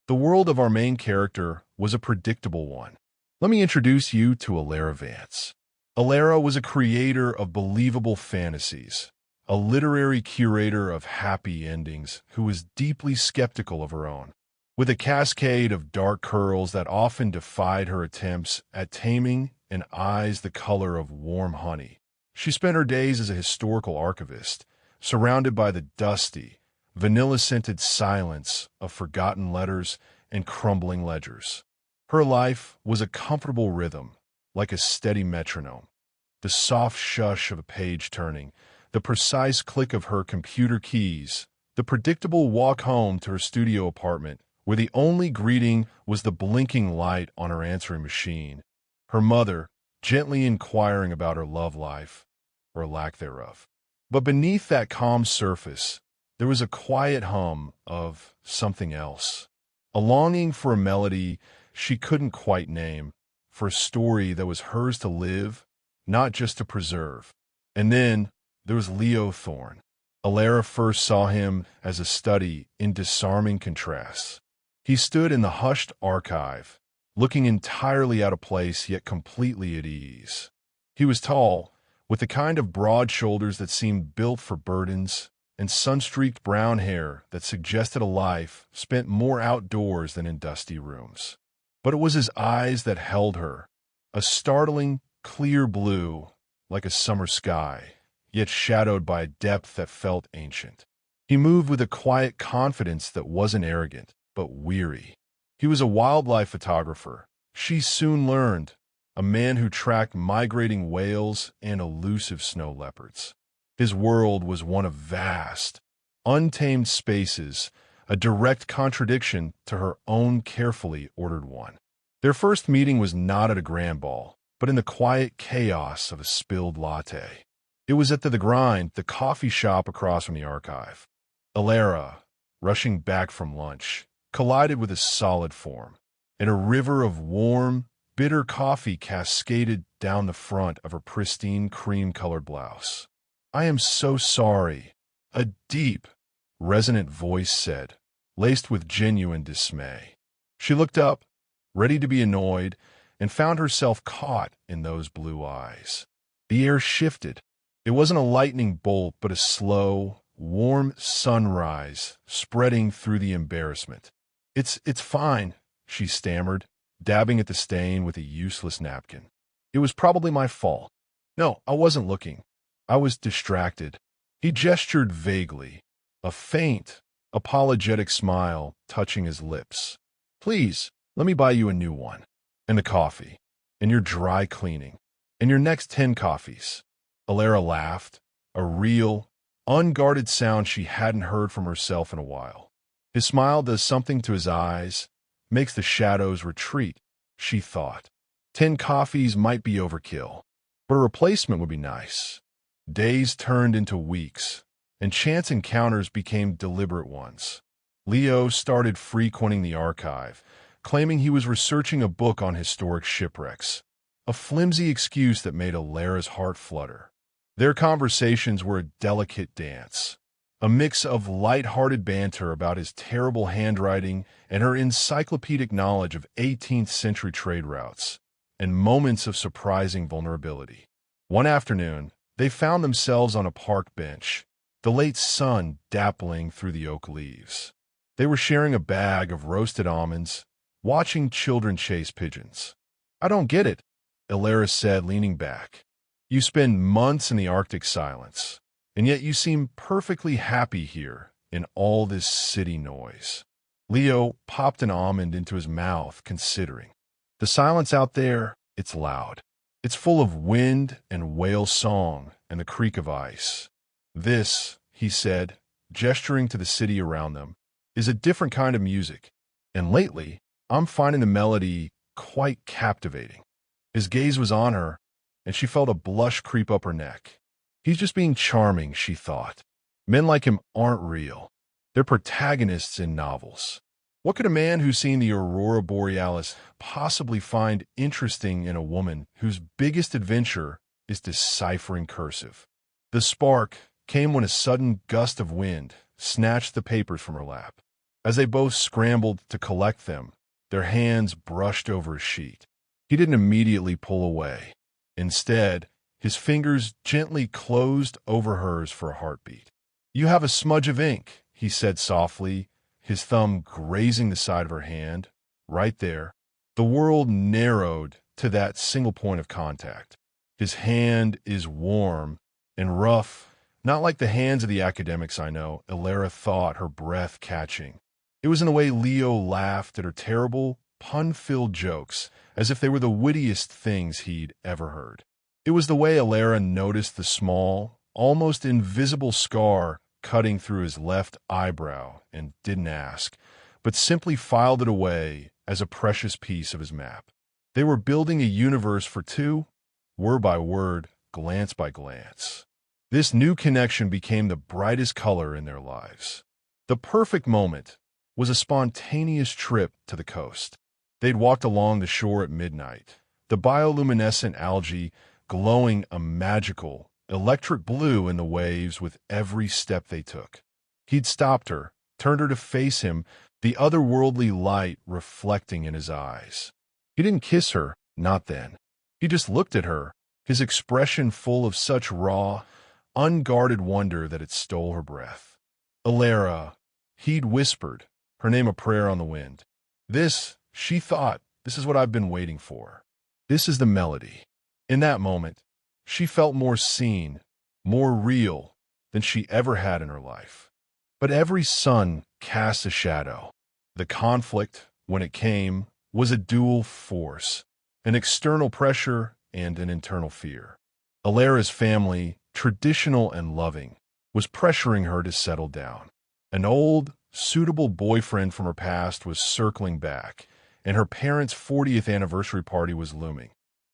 The world of our main character was a predictable one. Let me introduce you to Elara Vance. Elara was a creator of believable fantasies, a literary curator of happy endings who was deeply skeptical of her own. With a cascade of dark curls that often defied her attempts at taming and eyes the color of warm honey, she spent her days as a historical archivist, surrounded by the dusty, vanilla-scented silence of forgotten letters and crumbling ledgers. Her life was a comfortable rhythm, like a steady metronome. The soft shush of a page turning, the precise click of her computer keys, the predictable walk home to her studio apartment, where the only greeting was the blinking light on her answering machine, her mother gently inquiring about her love life, or lack thereof. But beneath that calm surface, there was a quiet hum of something else, a longing for a melody she couldn't quite name, for a story that was hers to live, not just to preserve. And then there was Leo Thorne. Elara first saw him as a study in disarming contrasts. He stood in the hushed archive, looking entirely out of place yet completely at ease. He was tall, with the kind of broad shoulders that seemed built for burdens, and sun-streaked brown hair that suggested a life spent more outdoors than in dusty rooms. But it was his eyes that held her, a startling, clear blue, like a summer sky, yet shadowed by a depth that felt ancient. He moved with a quiet confidence that wasn't arrogant, but weary. He was a wildlife photographer, she soon learned, a man who tracked migrating whales and elusive snow leopards. His world was one of vast, untamed spaces, a direct contradiction to her own carefully ordered one. Their first meeting was not at a grand ball, but in the quiet chaos of a spilled latte. It was at the Grind, the coffee shop across from the archive. Elara, rushing back from lunch, collided with a solid form, and a river of warm, bitter coffee cascaded down the front of her pristine cream-colored blouse. "I am so sorry," a deep, resonant voice said, laced with genuine dismay. She looked up, ready to be annoyed, and found herself caught in those blue eyes. The air shifted. It wasn't a lightning bolt, but a slow, warm sunrise spreading through the embarrassment. It's fine," she stammered, dabbing at the stain with a useless napkin. "It was probably my fault. No, I wasn't looking. I was distracted." He gestured vaguely, a faint, apologetic smile touching his lips. "Please, let me buy you a new one. And the coffee. And your dry cleaning. And your next 10 coffees." Elara laughed, a real, unguarded sound she hadn't heard from herself in a while. His smile does something to his eyes, makes the shadows retreat, she thought. 10 coffees might be overkill, but a replacement would be nice. Days turned into weeks, and chance encounters became deliberate ones. Leo started frequenting the archive, claiming he was researching a book on historic shipwrecks, a flimsy excuse that made Elara's heart flutter. Their conversations were a delicate dance, a mix of light-hearted banter about his terrible handwriting and her encyclopedic knowledge of 18th-century trade routes, and moments of surprising vulnerability. One afternoon, they found themselves on a park bench, the late sun dappling through the oak leaves. They were sharing a bag of roasted almonds, watching children chase pigeons. "I don't get it," Elara said, leaning back. "You spend months in the Arctic silence, and yet you seem perfectly happy here in all this city noise." Leo popped an almond into his mouth, considering. "The silence out there, it's loud. It's full of wind and whale song and the creak of ice. This," he said, gesturing to the city around them, "is a different kind of music, and lately I'm finding the melody quite captivating." His gaze was on her, and she felt a blush creep up her neck. He's just being charming, she thought. Men like him aren't real. They're protagonists in novels. What could a man who's seen the aurora borealis possibly find interesting in a woman whose biggest adventure is deciphering cursive? The spark came when a sudden gust of wind snatched the papers from her lap. As they both scrambled to collect them, their hands brushed over a sheet. He didn't immediately pull away. Instead, his fingers gently closed over hers for a heartbeat. "You have a smudge of ink," he said softly, his thumb grazing the side of her hand. Right there. The world narrowed to that single point of contact. His hand is warm and rough, not like the hands of the academics I know, Elara thought, her breath catching. It was in the way Leo laughed at her terrible, pun-filled jokes, as if they were the wittiest things he'd ever heard. It was the way Elara noticed the small, almost invisible scar cutting through his left eyebrow and didn't ask, but simply filed it away as a precious piece of his map. They were building a universe for two, word by word, glance by glance. This new connection became the brightest color in their lives. The perfect moment was a spontaneous trip to the coast. They'd walked along the shore at midnight, the bioluminescent algae glowing a magical, electric blue in the waves with every step they took. He'd stopped her, turned her to face him, the otherworldly light reflecting in his eyes. He didn't kiss her, not then. He just looked at her, his expression full of such raw, unguarded wonder that it stole her breath. "Elara," he'd whispered, her name a prayer on the wind. This, she thought, this is what I've been waiting for. This is the melody. In that moment, she felt more seen, more real than she ever had in her life. But every sun cast a shadow. The conflict, when it came, was a dual force, an external pressure and an internal fear. Elara's family, traditional and loving, was pressuring her to settle down. An old, suitable boyfriend from her past was circling back, and her parents' 40th anniversary party was looming,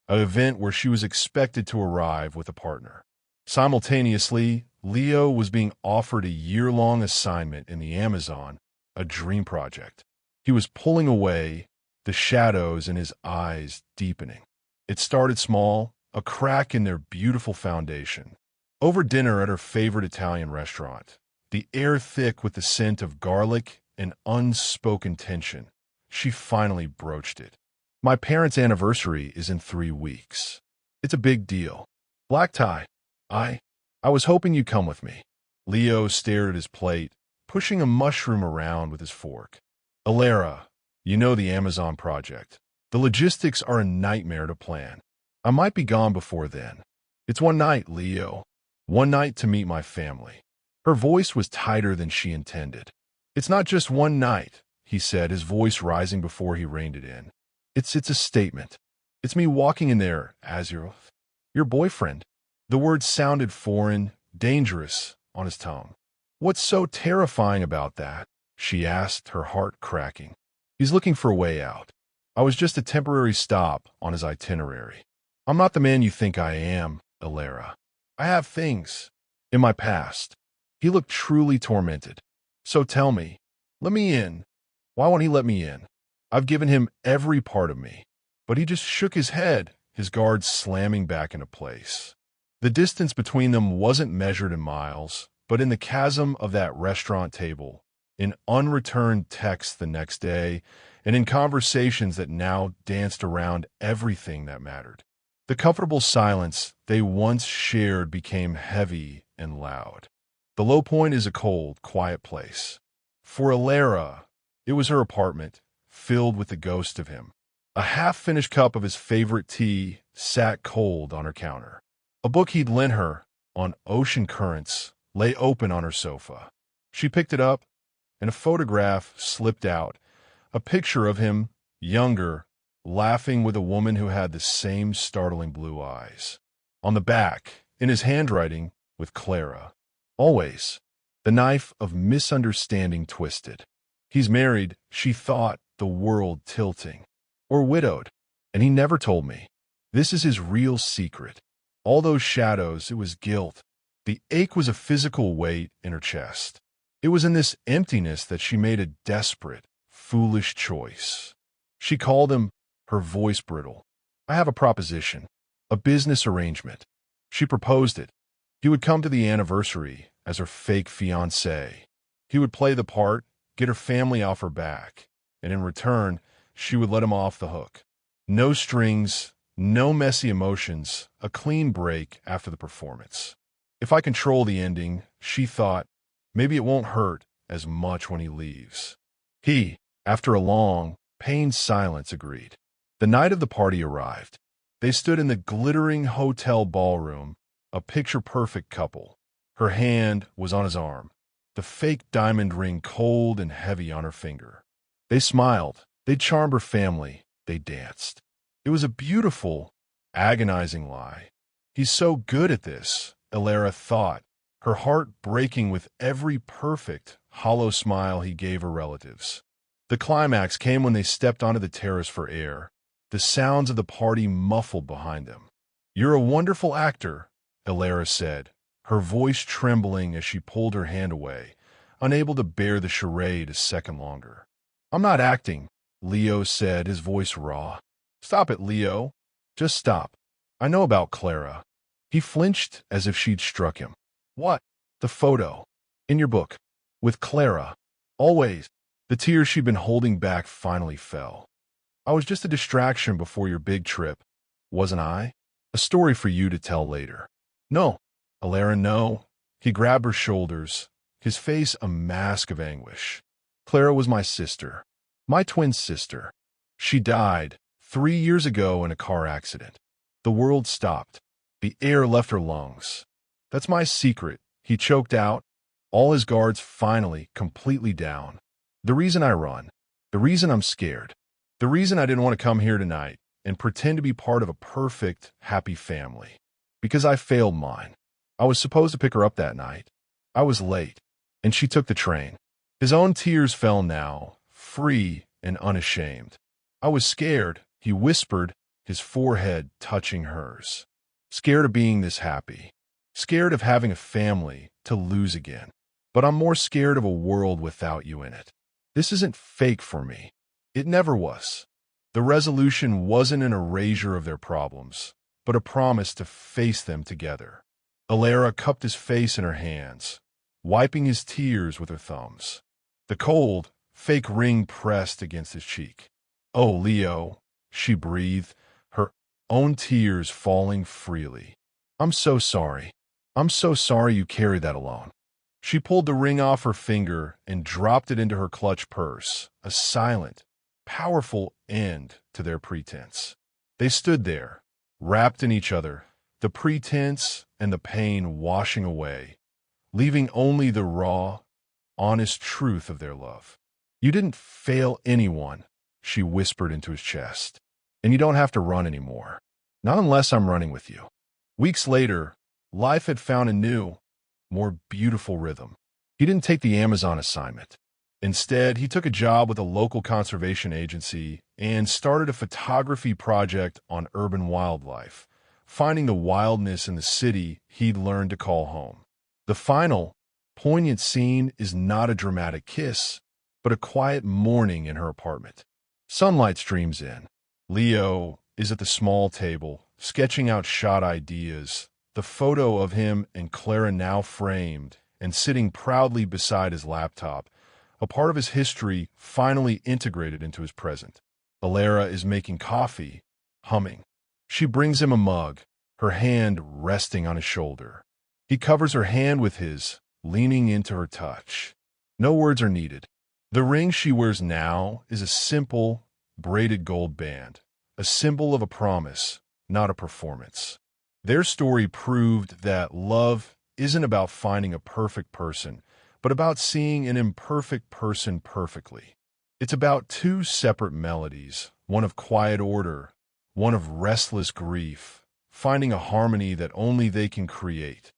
an event where she was expected to arrive with a partner. Simultaneously, Leo was being offered a year-long assignment in the Amazon, a dream project. He was pulling away, the shadows in his eyes deepening. It started small, a crack in their beautiful foundation. Over dinner at her favorite Italian restaurant, the air thick with the scent of garlic and unspoken tension, she finally broached it. "My parents' anniversary is in 3 weeks. It's a big deal. Black tie. I was hoping you'd come with me." Leo stared at his plate, pushing a mushroom around with his fork. "Elara, you know the Amazon project. The logistics are a nightmare to plan. I might be gone before then. It's one night, Leo. One night to meet my family." Her voice was tighter than she intended. "It's not just one night," he said, his voice rising before he reined it in. It's a statement. It's me walking in there as your boyfriend." The words sounded foreign, dangerous on his tongue. "What's so terrifying about that?" she asked, her heart cracking. "He's looking for a way out. I was just a temporary stop on his itinerary. I'm not the man you think I am, Elara. I have things in my past." He looked truly tormented. "So tell me, let me in. Why won't he let me in? I've given him every part of me." But he just shook his head, his guard slamming back into place. The distance between them wasn't measured in miles, but in the chasm of that restaurant table, in unreturned texts the next day, and in conversations that now danced around everything that mattered. The comfortable silence they once shared became heavy and loud. The low point is a cold, quiet place. For Elara, it was her apartment, filled with the ghost of him. A half-finished cup of his favorite tea sat cold on her counter. A book he'd lent her, on ocean currents, lay open on her sofa. She picked it up, and a photograph slipped out, a picture of him, younger, laughing with a woman who had the same startling blue eyes. On the back, in his handwriting, with Clara. Always. The knife of misunderstanding twisted. He's married, she thought, the world tilting. Or widowed. And he never told me. This is his real secret. All those shadows, it was guilt. The ache was a physical weight in her chest. It was in this emptiness that she made a desperate, foolish choice. She called him, her voice brittle. "I have a proposition. A business arrangement." She proposed it. He would come to the anniversary as her fake fiancé. He would play the part, get her family off her back, and in return, she would let him off the hook. No strings, no messy emotions, a clean break after the performance. If I control the ending, she thought, maybe it won't hurt as much when he leaves. He, after a long, pained silence, agreed. The night of the party arrived. They stood in the glittering hotel ballroom, a picture-perfect couple. Her hand was on his arm, the fake diamond ring cold and heavy on her finger. They smiled. They charmed her family. They danced. It was a beautiful, agonizing lie. He's so good at this, Elara thought, her heart breaking with every perfect, hollow smile he gave her relatives. The climax came when they stepped onto the terrace for air, the sounds of the party muffled behind them. "You're a wonderful actor," Elara said, her voice trembling as she pulled her hand away, unable to bear the charade a second longer. "I'm not acting," Leo said, his voice raw. "Stop it, Leo. Just stop. I know about Clara." He flinched as if she'd struck him. "What?" "The photo. In your book. With Clara. Always." The tears she'd been holding back finally fell. "I was just a distraction before your big trip, wasn't I? A story for you to tell later." "No." "Elara, no." He grabbed her shoulders, his face a mask of anguish. "Clara was my sister. My twin sister. She died 3 years ago in a car accident. The world stopped. The air left her lungs. That's my secret," he choked out, all his guards finally completely down. "The reason I run. The reason I'm scared. The reason I didn't want to come here tonight and pretend to be part of a perfect, happy family. Because I failed mine. I was supposed to pick her up that night. I was late, and she took the train." His own tears fell now, free and unashamed. "I was scared," he whispered, his forehead touching hers. "Scared of being this happy. Scared of having a family to lose again. But I'm more scared of a world without you in it. This isn't fake for me. It never was." The resolution wasn't an erasure of their problems, but a promise to face them together. Elara cupped his face in her hands, wiping his tears with her thumbs. The cold, fake ring pressed against his cheek. "Oh, Leo," she breathed, her own tears falling freely. "I'm so sorry. I'm so sorry you carried that alone." She pulled the ring off her finger and dropped it into her clutch purse, a silent, powerful end to their pretense. They stood there, wrapped in each other, the pretense and the pain washing away, leaving only the raw, honest truth of their love. "You didn't fail anyone," she whispered into his chest. "And you don't have to run anymore. Not unless I'm running with you." Weeks later, life had found a new, more beautiful rhythm. He didn't take the Amazon assignment. Instead, he took a job with a local conservation agency and started a photography project on urban wildlife, finding the wildness in the city he'd learned to call home. The final, poignant scene is not a dramatic kiss, but a quiet morning in her apartment. Sunlight streams in. Leo is at the small table, sketching out shot ideas, the photo of him and Clara now framed and sitting proudly beside his laptop, a part of his history finally integrated into his present. Elara is making coffee, humming. She brings him a mug, her hand resting on his shoulder. He covers her hand with his, leaning into her touch. No words are needed. The ring she wears now is a simple, braided gold band, a symbol of a promise, not a performance. Their story proved that love isn't about finding a perfect person, but about seeing an imperfect person perfectly. It's about two separate melodies, one of quiet order, one of restless grief, finding a harmony that only they can create.